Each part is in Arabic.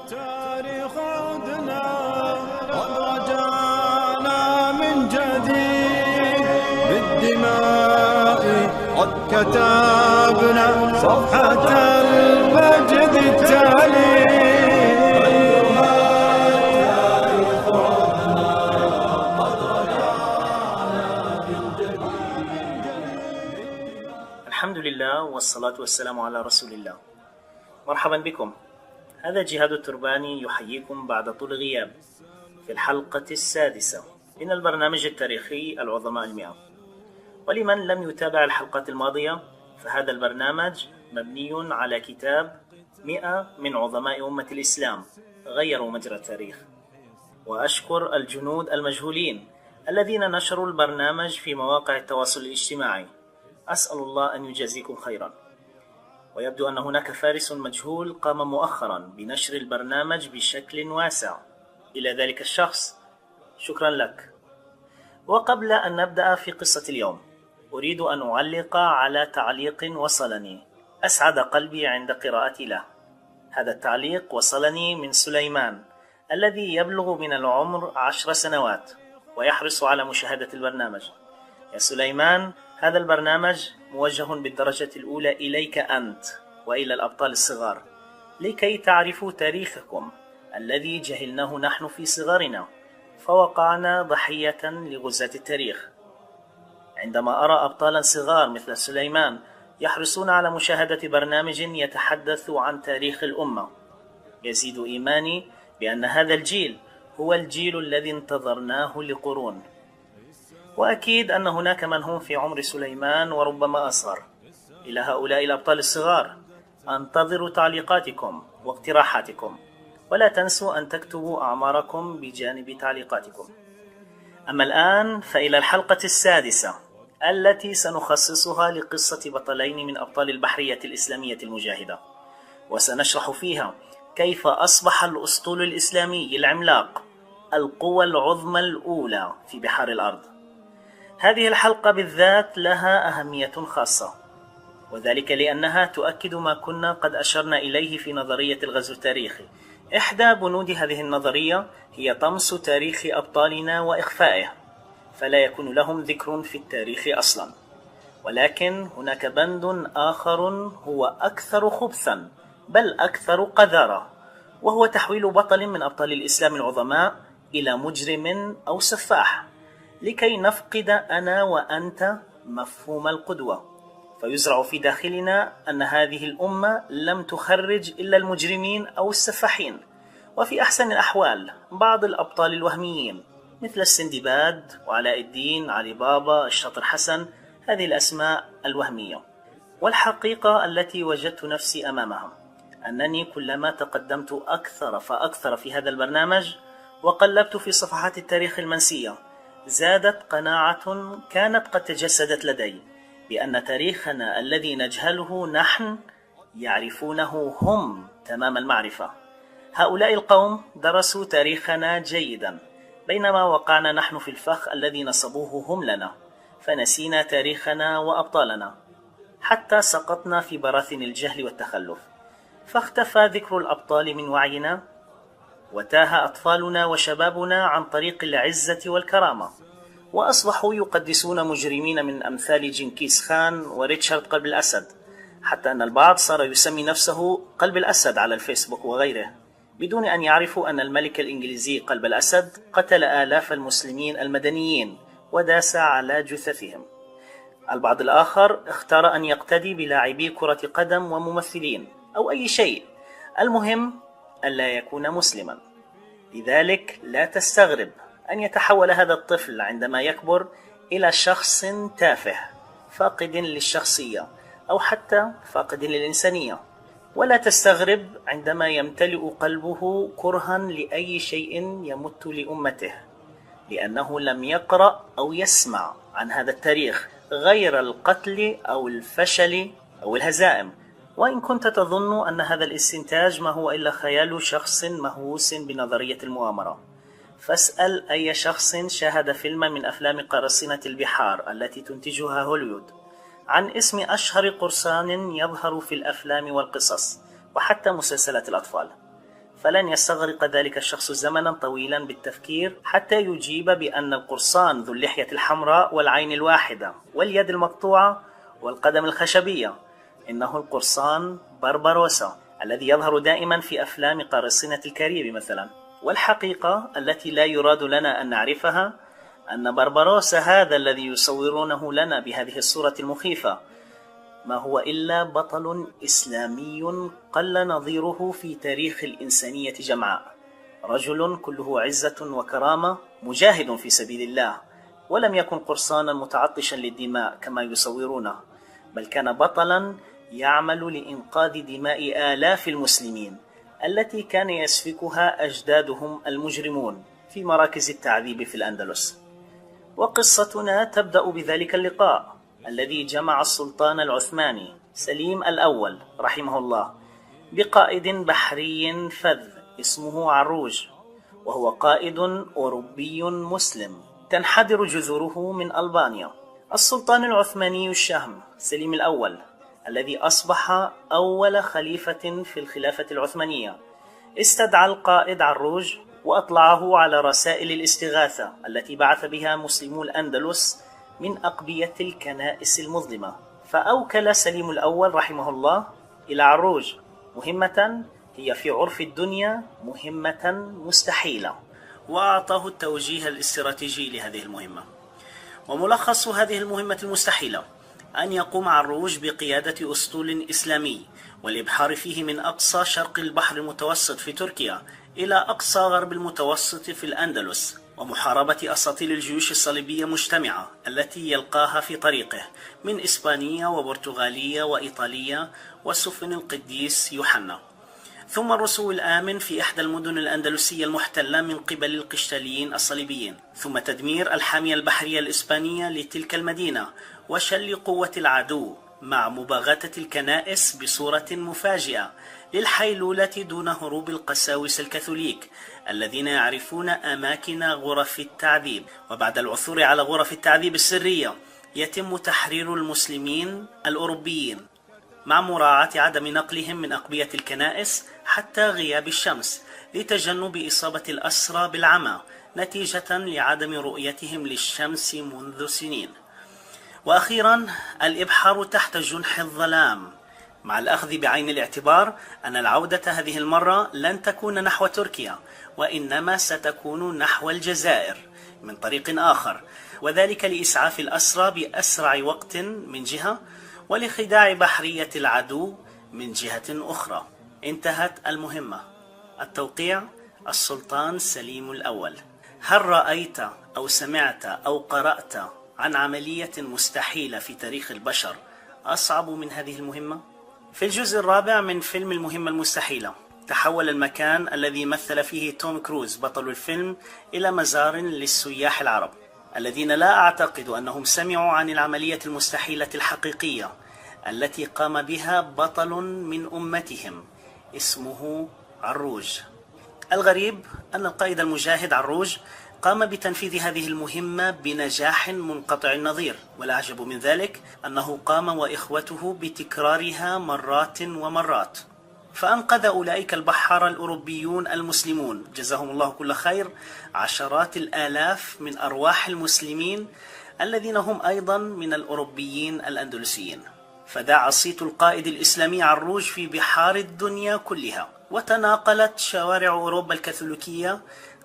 التاريخ عدنا قد رجعنا من جديد بالدماء قد كتبنا صفحة المجد التالي. الحمد لله والصلاة والسلام على رسول الله. مرحبا بكم. هذا جهاد الترباني يحييكم بعد طول غياب في الحلقة السادسة من البرنامج التاريخي العظماء 100. ولمن لم يتابع الحلقات الماضية فهذا البرنامج مبني على كتاب 100 من عظماء أمة الإسلام غيروا مجرى التاريخ. وأشكر الجنود المجهولين الذين نشروا البرنامج في مواقع التواصل الاجتماعي، أسأل الله أن يجازيكم خيرا. ويبدو أن هناك فارس مجهول قام مؤخرا بنشر البرنامج بشكل واسع. إلى ذلك الشخص شكرا لك. وقبل أن نبدأ في قصة اليوم أريد أن أعلق على تعليق وصلني أسعد قلبي عند قراءتي له. هذا التعليق وصلني من سليمان الذي يبلغ من العمر 10 سنوات ويحرص على مشاهدة البرنامج. يا سليمان، هذا البرنامج موجه بالدرجة الأولى إليك أنت وإلى الأبطال الصغار، لكي تعرفوا تاريخكم الذي جهلناه نحن في صغرنا فوقعنا ضحية لغزاة التاريخ. عندما أرى أبطالا صغار مثل سليمان يحرصون على مشاهدة برنامج يتحدث عن تاريخ الأمة يزيد إيماني بأن هذا الجيل هو الجيل الذي انتظرناه لقرون. وأكيد أن هناك من هم في عمر سليمان وربما أصغر. إلى هؤلاء الأبطال الصغار أنتظر تعليقاتكم واقتراحاتكم، ولا تنسوا أن تكتبوا أعماركم بجانب تعليقاتكم. أما الآن فإلى الحلقة السادسة التي سنخصصها لقصة بطلين من أبطال البحرية الإسلامية المجاهدة، وسنشرح فيها كيف أصبح الأسطول الإسلامي العملاق القوة العظمى الأولى في بحار الأرض. هذه الحلقة بالذات لها أهمية خاصة، وذلك لأنها تؤكد ما كنا قد أشرنا إليه في نظرية الغزو التاريخي. إحدى بنود هذه النظرية هي طمس تاريخ أبطالنا وإخفائه، فلا يكون لهم ذكر في التاريخ أصلا. ولكن هناك بند آخر هو أكثر خبثا بل أكثر قذارة، وهو تحويل بطل من أبطال الإسلام العظماء إلى مجرم أو سفاح، لكي نفقد أنا وأنت مفهوم القدوة، فيزرع في داخلنا أن هذه الأمة لم تخرج إلا المجرمين أو السفاحين، وفي أحسن الأحوال بعض الأبطال الوهميين مثل السندباد وعلاء الدين، علي بابا، الشاطر حسن، هذه الأسماء الوهمية. والحقيقة التي وجدت نفسي أمامها أنني كلما تقدمت أكثر فأكثر في هذا البرنامج وقلبت في صفحات التاريخ المنسية زادت قناعة كانت قد تجسدت لدي بأن تاريخنا الذي نجهله نحن يعرفونه هم تمام المعرفة. هؤلاء القوم درسوا تاريخنا جيدا، بينما وقعنا نحن في الفخ الذي نصبوه هم لنا، فنسينا تاريخنا وأبطالنا حتى سقطنا في براثن الجهل والتخلف، فاختفى ذكر الأبطال من وعينا، وتاه أطفالنا وشبابنا عن طريق العزة والكرامة، وأصبحوا يقدسون مجرمين من أمثال جنكيز خان وريتشارد قلب الأسد، حتى أن البعض صار يسمي نفسه قلب الأسد على الفيسبوك وغيره، بدون أن يعرفوا أن الملك الإنجليزي قلب الأسد قتل آلاف المسلمين المدنيين وداس على جثثهم. البعض الآخر اختار أن يقتدي بلاعبي كرة قدم وممثلين أو أي شيء، المهم ألا يكون مسلما. لذلك لا تستغرب أن يتحول هذا الطفل عندما يكبر إلى شخص تافه فاقد للشخصية أو حتى فاقد للإنسانية، ولا تستغرب عندما يمتلئ قلبه كرها لأي شيء يمت لأمته، لأنه لم يقرأ أو يسمع عن هذا التاريخ غير القتل أو الفشل أو الهزائم. وإن كنت تظن أن هذا الاستنتاج ما هو إلا خيال شخص مهووس بنظرية المؤامرة، فاسأل أي شخص شاهد فيلما من أفلام قراصنة البحار التي تنتجها هوليوود عن اسم أشهر قرصان يظهر في الأفلام والقصص وحتى مسلسلات الأطفال، فلن يستغرق ذلك الشخص زمنا طويلا بالتفكير حتى يجيب بأن القرصان ذو اللحية الحمراء والعين الواحدة واليد المقطوعة والقدم الخشبية إنه القرصان بربروسا الذي يظهر دائما في أفلام قراصنة الكاريبي مثلا. والحقيقة التي لا يراد لنا أن نعرفها أن بربروسا هذا الذي يصورونه لنا بهذه الصورة المخيفة ما هو إلا بطل إسلامي قل نظيره في تاريخ الإنسانية جمعاء، رجل كله عزة وكرامة مجاهد في سبيل الله، ولم يكن قرصانا متعطشا للدماء كما يصورونه، بل كان بطلا يعمل لإنقاذ دماء آلاف المسلمين التي كان يسفكها أجدادهم المجرمون في مراكز التعذيب في الأندلس. وقصتنا تبدأ بذلك اللقاء الذي جمع السلطان العثماني سليم الأول رحمه الله بقائد بحري فذ اسمه عروج، وهو قائد أوروبي مسلم تنحدر جذوره من ألبانيا. السلطان العثماني الشهم سليم الأول الذي أصبح أول خليفة في الخلافة العثمانية استدعى القائد عروج وأطلعه على رسائل الاستغاثة التي بعث بها مسلمو الأندلس من أقبية الكنائس المظلمة. فأوكل سليم الأول رحمه الله إلى عروج مهمة هي في عرف الدنيا مهمة مستحيلة، وأعطاه التوجيه الاستراتيجي لهذه المهمة. وملخص هذه المهمة المستحيلة أن يقوم عروج بقيادة أسطول إسلامي والإبحار فيه من أقصى شرق البحر المتوسط في تركيا إلى أقصى غرب المتوسط في الأندلس، ومحاربة أساطيل الجيوش الصليبية مجتمعة التي يلقاها في طريقه من إسبانيا وبرتغالية وإيطاليا وسفن القديس يوحنا، ثم الرسو الآمن في إحدى المدن الأندلسية المحتلة من قبل القشتاليين الصليبيين، ثم تدمير الحامية البحرية الإسبانية لتلك المدينة وشل قوة العدو مع مباغتة الكنائس بصورة مفاجئة للحيلولة دون هروب القساوسة الكاثوليك الذين يعرفون أماكن غرف التعذيب. وبعد العثور على غرف التعذيب السرية يتم تحرير المسلمين الأوروبيين مع مراعاة عدم نقلهم من أقبية الكنائس حتى غياب الشمس لتجنب إصابة الأسرى بالعمى نتيجة لعدم رؤيتهم للشمس منذ سنين. وأخيرا الإبحار تحت جنح الظلام مع الأخذ بعين الاعتبار أن العودة هذه المرة لن تكون نحو تركيا وإنما ستكون نحو الجزائر من طريق آخر، وذلك لإسعاف الأسرى بأسرع وقت من جهة ولخداع بحرية العدو من جهة أخرى. انتهت المهمة. التوقيع السلطان سليم الأول. هل رأيت أو سمعت أو قرأت عن عملية مستحيلة في تاريخ البشر أصعب من هذه المهمة؟ في الجزء الرابع من فيلم المهمة المستحيلة تحول المكان الذي مثل فيه توم كروز بطل الفيلم إلى مزار للسياح العرب الذين لا أعتقد أنهم سمعوا عن العملية المستحيلة الحقيقية التي قام بها بطل من أمتهم اسمه عروج. الغريب أن القائد المجاهد عروج قام بتنفيذ هذه المهمة بنجاح منقطع النظير، والأعجب من ذلك أنه قام وإخوته بتكرارها مرات ومرات، فأنقذ أولئك البحارة الأوروبيون المسلمون جزاهم الله كل خير عشرات الآلاف من أرواح المسلمين الذين هم أيضا من الأوروبيين الأندلسيين. فدعا صيت القائد الإسلامي عروج في بحار الدنيا كلها، وتناقلت شوارع أوروبا الكاثوليكية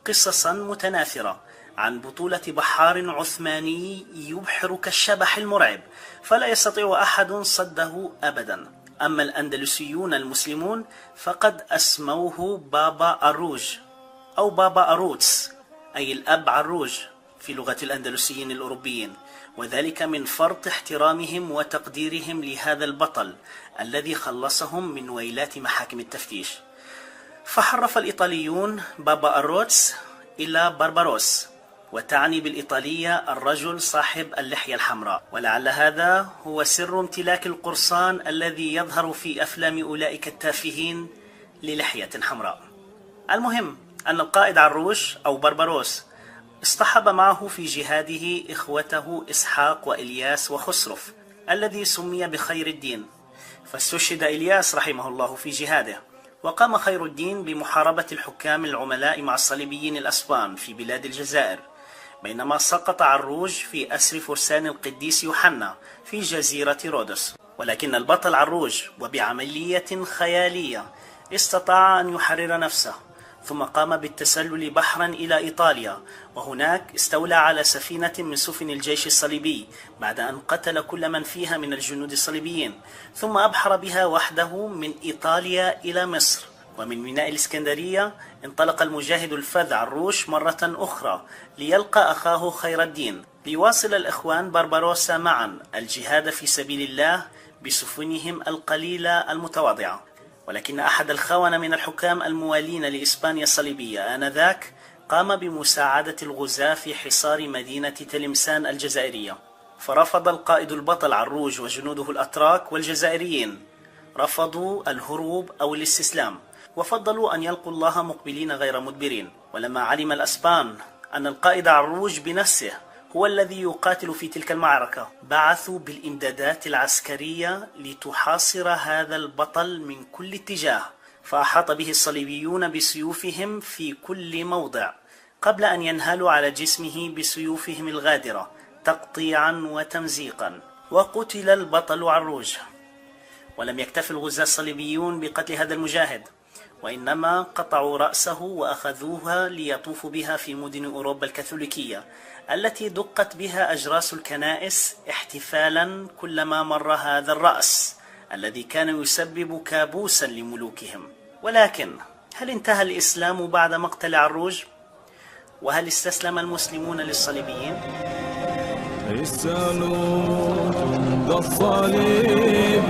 قصصا متناثرة عن بطولة بحار عثماني يبحر كالشبح المرعب فلا يستطيع أحد صده أبدا. أما الأندلسيون المسلمون فقد أسموه بابا عروج أو بابا عروتس، أي الأب عروج في لغة الأندلسيين الأوروبيين، وذلك من فرط احترامهم وتقديرهم لهذا البطل الذي خلصهم من ويلات محاكم التفتيش. فحرف الإيطاليون بابا أروتس إلى بربروس، وتعني بالإيطالية الرجل صاحب اللحية الحمراء، ولعل هذا هو سر امتلاك القرصان الذي يظهر في أفلام أولئك التافهين للحية حمراء. المهم أن القائد عروش أو بربروس اصطحب معه في جهاده إخوته إسحاق وإلياس وخسرف الذي سمي بخير الدين، فاستشهد إلياس رحمه الله في جهاده، وقام خير الدين بمحاربة الحكام العملاء مع الصليبيين الأسبان في بلاد الجزائر، بينما سقط عروج في أسر فرسان القديس يوحنا في جزيرة رودوس. ولكن البطل عروج وبعملية خيالية استطاع أن يحرر نفسه، ثم قام بالتسلل بحرا إلى إيطاليا، وهناك استولى على سفينة من سفن الجيش الصليبي بعد أن قتل كل من فيها من الجنود الصليبيين، ثم أبحر بها وحده من إيطاليا إلى مصر. ومن ميناء الإسكندرية انطلق المجاهد الفذ عروش مرة أخرى ليلقى أخاه خير الدين، ليواصل الإخوان بربروسا معا الجهاد في سبيل الله بسفنهم القليلة المتواضعة. ولكن أحد الخونة من الحكام الموالين لإسبانيا الصليبية آنذاك قام بمساعدة الغزاة في حصار مدينة تلمسان الجزائرية، فرفض القائد البطل عروج وجنوده الأتراك والجزائريين، رفضوا الهروب أو الاستسلام، وفضلوا أن يلقوا الله مقبلين غير مدبرين. ولما علم الأسبان أن القائد عروج بنفسه هو الذي يقاتل في تلك المعركة، بعثوا بالإمدادات العسكرية لتحاصر هذا البطل من كل اتجاه، فأحاط به الصليبيون بسيوفهم في كل موضع قبل أن ينهالوا على جسمه بسيوفهم الغادرة تقطيعا وتمزيقا، وقتل البطل عروج. ولم يكتف الغزاة الصليبيون بقتل هذا المجاهد، وإنما قطعوا رأسه وأخذوها ليطوفوا بها في مدن أوروبا الكاثوليكية التي دقت بها أجراس الكنائس احتفالا كلما مر هذا الرأس الذي كان يسبب كابوسا لملوكهم. ولكن هل انتهى الإسلام بعد مقتل عروج؟ وهل استسلم المسلمون للصليبيين؟ اسألوا جند الصليب،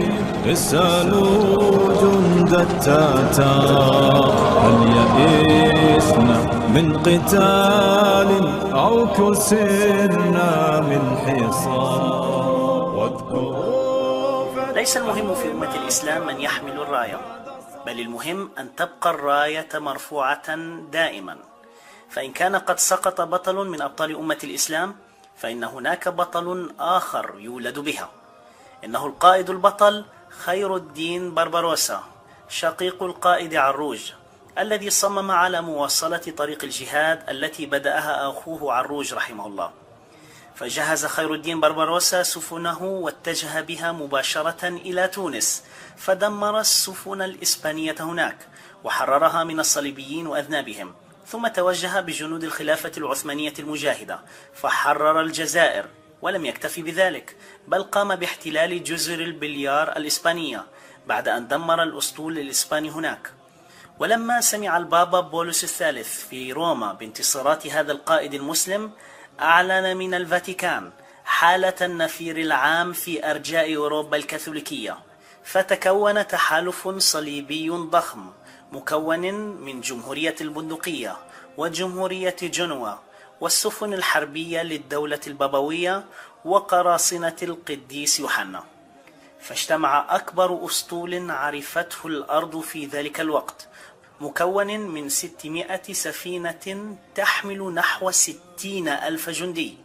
اسألوا جند التتار، هل يئسنا من قتال أو كسرنا من حصار؟ ليس المهم في أمة الإسلام من يحمل الراية، بل المهم أن تبقى الراية مرفوعة دائما. فإن كان قد سقط بطل من أبطال أمة الإسلام، فإن هناك بطل آخر يولد بها. إنه القائد البطل خير الدين بربروسا، شقيق القائد عروج، الذي صمم على مواصلة طريق الجهاد التي بدأها أخوه عروج رحمه الله. فجهز خير الدين بربروسا سفنه واتجه بها مباشرة إلى تونس، فدمر السفن الإسبانية هناك وحررها من الصليبيين وأذنابهم، ثم توجه بجنود الخلافة العثمانية المجاهدة فحرر الجزائر. ولم يكتفي بذلك، بل قام باحتلال جزر البليار الإسبانية بعد أن دمر الأسطول الإسباني هناك. ولما سمع البابا بولس الثالث في روما بانتصارات هذا القائد المسلم، أعلن من الفاتيكان حالة النفير العام في أرجاء أوروبا الكاثوليكية، فتكون تحالف صليبي ضخم مكون من جمهورية البندقية وجمهورية جنوة والسفن الحربية للدولة البابوية وقراصنة القديس يوحنا، فاجتمع أكبر أسطول عرفته الأرض في ذلك الوقت، مكون من 600 سفينة تحمل نحو 60,000 جندي،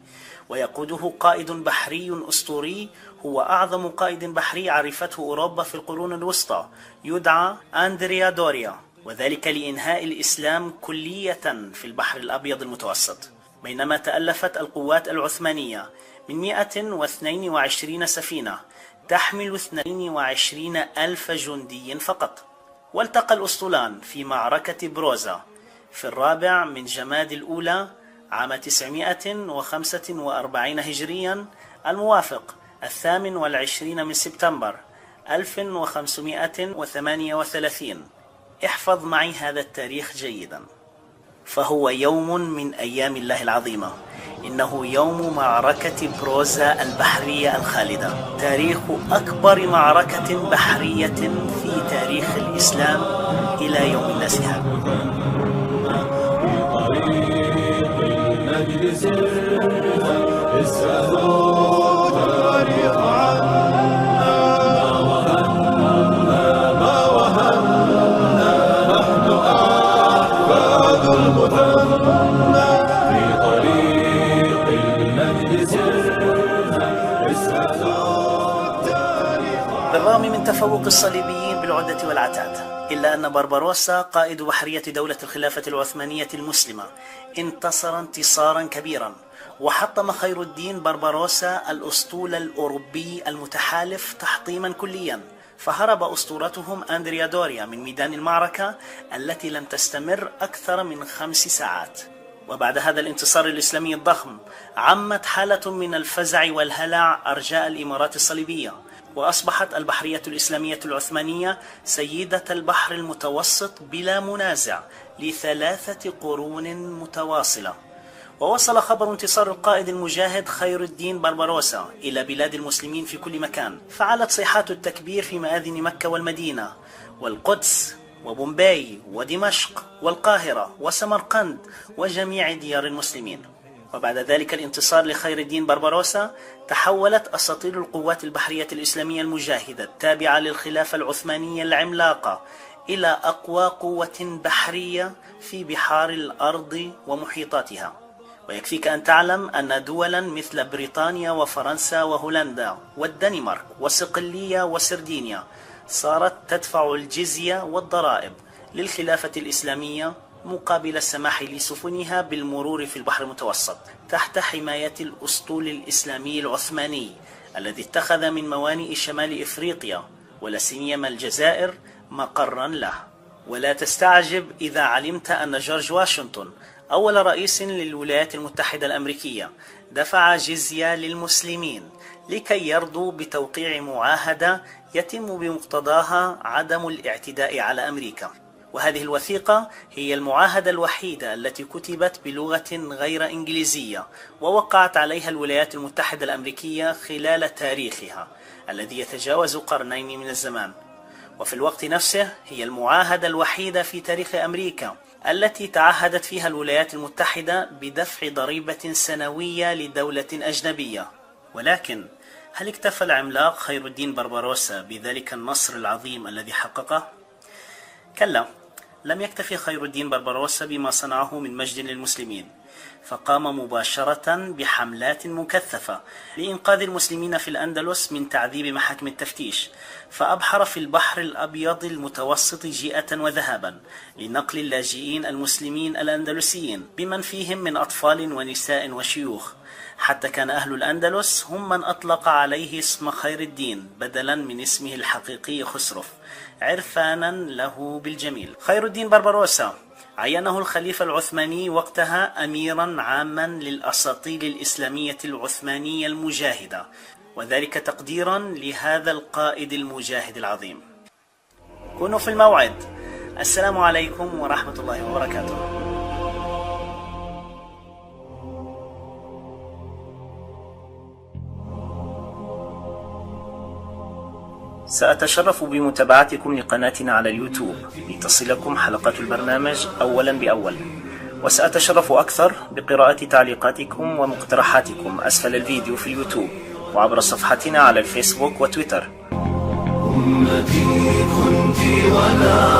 ويقوده قائد بحري أسطوري هو أعظم قائد بحري عرفته أوروبا في القرون الوسطى، يدعى أندريا دوريا، وذلك لإنهاء الإسلام كلية في البحر الأبيض المتوسط. بينما تألفت القوات العثمانية من 122 سفينة تحمل 22,000 جندي فقط. والتقى الأسطولان في معركة بروزا في 4 من جماد الأولى عام 945 هجريا، الموافق 28 من سبتمبر 1538. احفظ معي هذا التاريخ جيدا، فهو يوم من أيام الله العظيمة. إنه يوم معركة بروزا البحرية الخالدة، تاريخ أكبر معركة بحرية في تاريخ الإسلام إلى يوم الناس هذا. بالرغم من تفوق الصليبيين بالعدة والعتاد، إلا أن بربروسا قائد بحرية دولة الخلافة العثمانية المسلمة انتصر انتصارا كبيرا، وحطم خير الدين بربروسا الأسطول الأوروبي المتحالف تحطيما كليا، فهرب أسطورتهم أندريا دوريا من ميدان المعركة التي لم تستمر أكثر من 5 ساعات. وبعد هذا الانتصار الإسلامي الضخم عمت حالة من الفزع والهلع أرجاء الإمارات الصليبية، وأصبحت البحرية الإسلامية العثمانية سيدة البحر المتوسط بلا منازع ل3 قرون متواصلة. ووصل خبر انتصار القائد المجاهد خير الدين بربروسا إلى بلاد المسلمين في كل مكان، فعلت صيحات التكبير في مآذن مكة والمدينة والقدس وبومباي ودمشق والقاهرة وسمرقند وجميع ديار المسلمين. وبعد ذلك الانتصار لخير الدين بربروسا تحولت أساطيل القوات البحرية الإسلامية المجاهدة التابعة للخلافة العثمانية العملاقة إلى أقوى قوة بحرية في بحار الأرض ومحيطاتها. ويكفيك أن تعلم أن دولا مثل بريطانيا وفرنسا وهولندا والدنمارك وصقلية وسردينيا صارت تدفع الجزية والضرائب للخلافة الإسلامية مقابل السماح لسفنها بالمرور في البحر المتوسط تحت حماية الأسطول الإسلامي العثماني الذي اتخذ من موانئ شمال إفريقيا ولا سيما الجزائر مقرا له. ولا تستعجب إذا علمت أن جورج واشنطن أول رئيس للولايات المتحدة الأمريكية دفع جزية للمسلمين لكي يرضوا بتوقيع معاهدة يتم بمقتضاها عدم الاعتداء على أمريكا. وهذه الوثيقة هي المعاهدة الوحيدة التي كتبت بلغة غير إنجليزية ووقعت عليها الولايات المتحدة الأمريكية خلال تاريخها الذي يتجاوز قرنين من الزمان. وفي الوقت نفسه هي المعاهدة الوحيدة في تاريخ أمريكا التي تعهدت فيها الولايات المتحدة بدفع ضريبة سنوية لدولة أجنبية. ولكن هل اكتفى العملاق خير الدين بربروسا بذلك النصر العظيم الذي حققه؟ كلا، لم يكتفي خير الدين بربروسا بما صنعه من مجد للمسلمين، فقام مباشرة بحملات مكثفة لإنقاذ المسلمين في الأندلس من تعذيب محاكم التفتيش، فأبحر في البحر الأبيض المتوسط جيئة وذهابا لنقل اللاجئين المسلمين الأندلسيين بمن فيهم من أطفال ونساء وشيوخ، حتى كان أهل الأندلس هم من أطلق عليه اسم خير الدين بدلا من اسمه الحقيقي خسرف، عرفانا له بالجميل. خير الدين بربروسا عينه الخليفة العثماني وقتها أميرا عاما للأساطيل الإسلامية العثمانية المجاهدة، وذلك تقديرا لهذا القائد المجاهد العظيم. كونوا في الموعد. السلام عليكم ورحمة الله وبركاته. سأتشرف بمتابعتكم لقناتنا على اليوتيوب لتصلكم حلقات البرنامج أولا بأول، وسأتشرف أكثر بقراءة تعليقاتكم ومقترحاتكم أسفل الفيديو في اليوتيوب وعبر صفحتنا على الفيسبوك وتويتر. أمتي كنت ولا